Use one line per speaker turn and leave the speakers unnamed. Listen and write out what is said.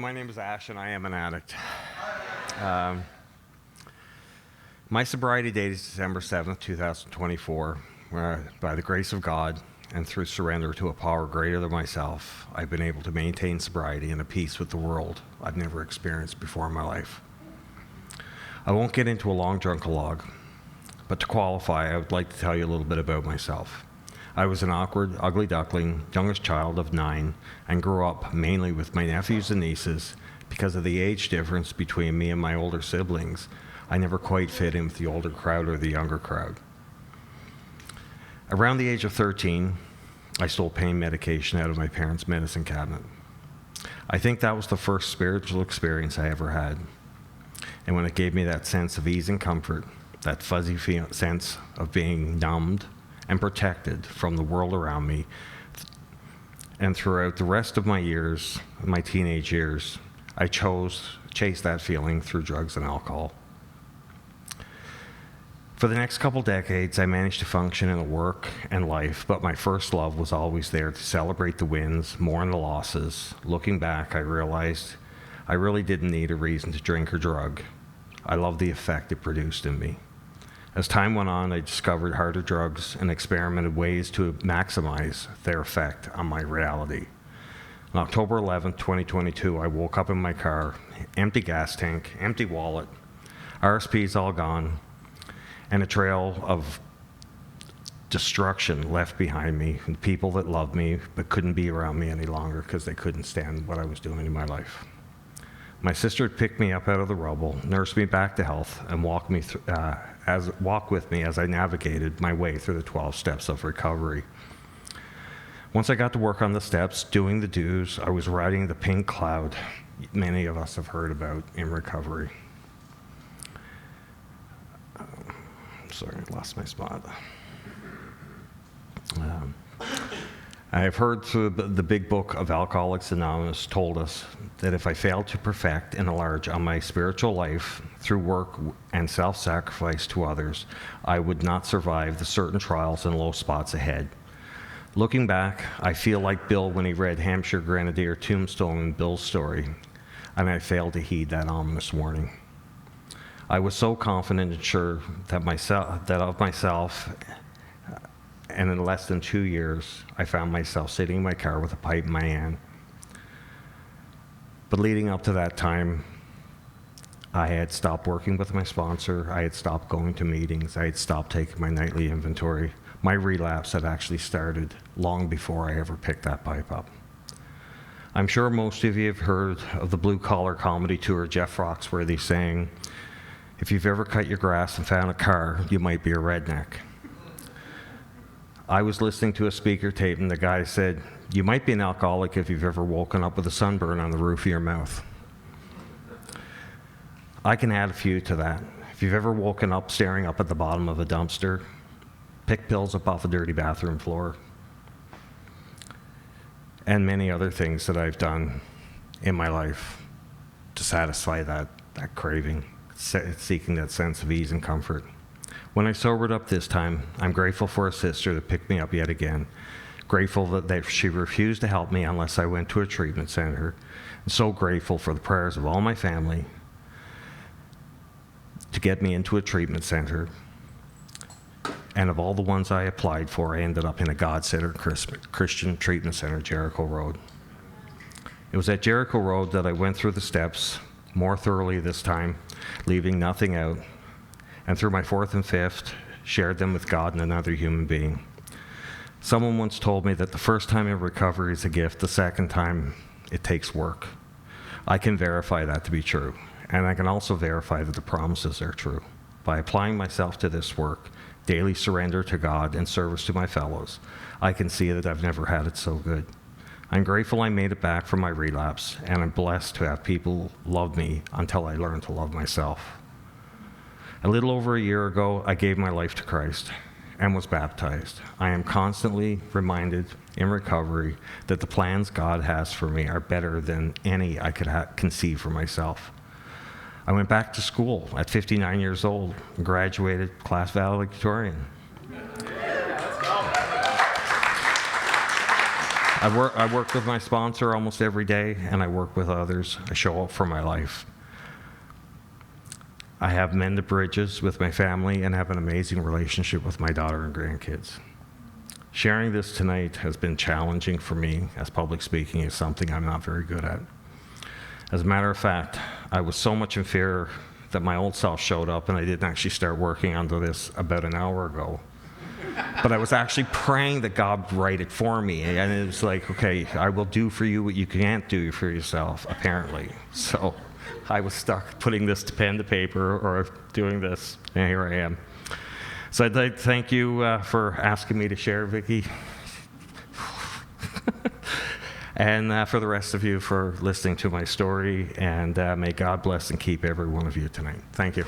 my name is Ash, and I am an addict. My sobriety date is December 7th, 2024, where by the grace of God and through surrender to a power greater than myself, I've been able to maintain sobriety and a peace with the world I've never experienced before in my life. I won't get into a long drunkalogue, but to qualify, I would like to tell you a little bit about myself. I was an awkward, ugly duckling, youngest child of 9, and grew up mainly with my nephews and nieces. Because of the age difference between me and my older siblings, I never quite fit in with the older crowd or the younger crowd. Around the age of 13, I stole pain medication out of my parents' medicine cabinet. I think that was the first spiritual experience I ever had. And when it gave me that sense of ease and comfort, that fuzzy sense of being numbed and protected from the world around me. And throughout the rest of my years, my teenage years, I chased that feeling through drugs and alcohol. For the next couple decades, I managed to function in work and life, but my first love was always there to celebrate the wins, mourn the losses. Looking back, I realized I really didn't need a reason to drink or drug. I loved the effect it produced in me. As time went on, I discovered harder drugs and experimented ways to maximize their effect on my reality. On October 11th, 2022, I woke up in my car, empty gas tank, empty wallet, RSP's all gone, and a trail of destruction left behind me, and people that loved me but couldn't be around me any longer because they couldn't stand what I was doing in my life. My sister had picked me up out of the rubble, nursed me back to health, and walked with me as I navigated my way through the 12 steps of recovery. Once I got to work on the steps, doing the do's, I was riding the pink cloud many of us have heard about in recovery. Sorry, I lost my spot. I have heard through the big book of Alcoholics Anonymous told us that if I failed to perfect and enlarge on my spiritual life through work and self-sacrifice to others, I would not survive the certain trials and low spots ahead. Looking back, I feel like Bill when he read Hampshire Grenadier Tombstone in Bill's story, and I failed to heed that ominous warning. I was so confident and sure that of myself, and in less than 2 years, I found myself sitting in my car with a pipe in my hand. But leading up to that time, I had stopped working with my sponsor, I had stopped going to meetings, I had stopped taking my nightly inventory. My relapse had actually started long before I ever picked that pipe up. I'm sure most of you have heard of the blue-collar comedy tour Jeff Foxworthy saying, "If you've ever cut your grass and found a car, you might be a redneck." I was listening to a speaker tape and the guy said, "You might be an alcoholic if you've ever woken up with a sunburn on the roof of your mouth." I can add a few to that. If you've ever woken up staring up at the bottom of a dumpster, picked pills up off a dirty bathroom floor, and many other things that I've done in my life to satisfy that craving, seeking that sense of ease and comfort. When I sobered up this time, I'm grateful for a sister that picked me up yet again. Grateful that she refused to help me unless I went to a treatment center. And so grateful for the prayers of all my family to get me into a treatment center. And of all the ones I applied for, I ended up in a God-centered Christian treatment center, Jericho Road. It was at Jericho Road that I went through the steps more thoroughly this time, leaving nothing out. And through my fourth and fifth, shared them with God and another human being. Someone once told me that the first time in recovery is a gift, the second time it takes work. I can verify that to be true, and I can also verify that the promises are true. By applying myself to this work, daily surrender to God and service to my fellows, I can see that I've never had it so good. I'm grateful I made it back from my relapse, and I'm blessed to have people love me until I learned to love myself. A little over a year ago, I gave my life to Christ and was baptized. I am constantly reminded in recovery that the plans God has for me are better than any I could conceive for myself. I went back to school at 59 years old and graduated class valedictorian. I work with my sponsor almost every day, and I work with others. I show up for my life. I have mended bridges with my family and have an amazing relationship with my daughter and grandkids. Sharing this tonight has been challenging for me, as public speaking is something I'm not very good at. As a matter of fact, I was so much in fear that my old self showed up, and I didn't actually start working on this about an hour ago. But I was actually praying that God would write it for me. And it was like, okay, I will do for you what you can't do for yourself, apparently. So I was stuck putting this pen to paper or doing this, and here I am. So I'd like to thank you for asking me to share, Vicki. And for the rest of you for listening to my story. And may God bless and keep every one of you tonight. Thank you.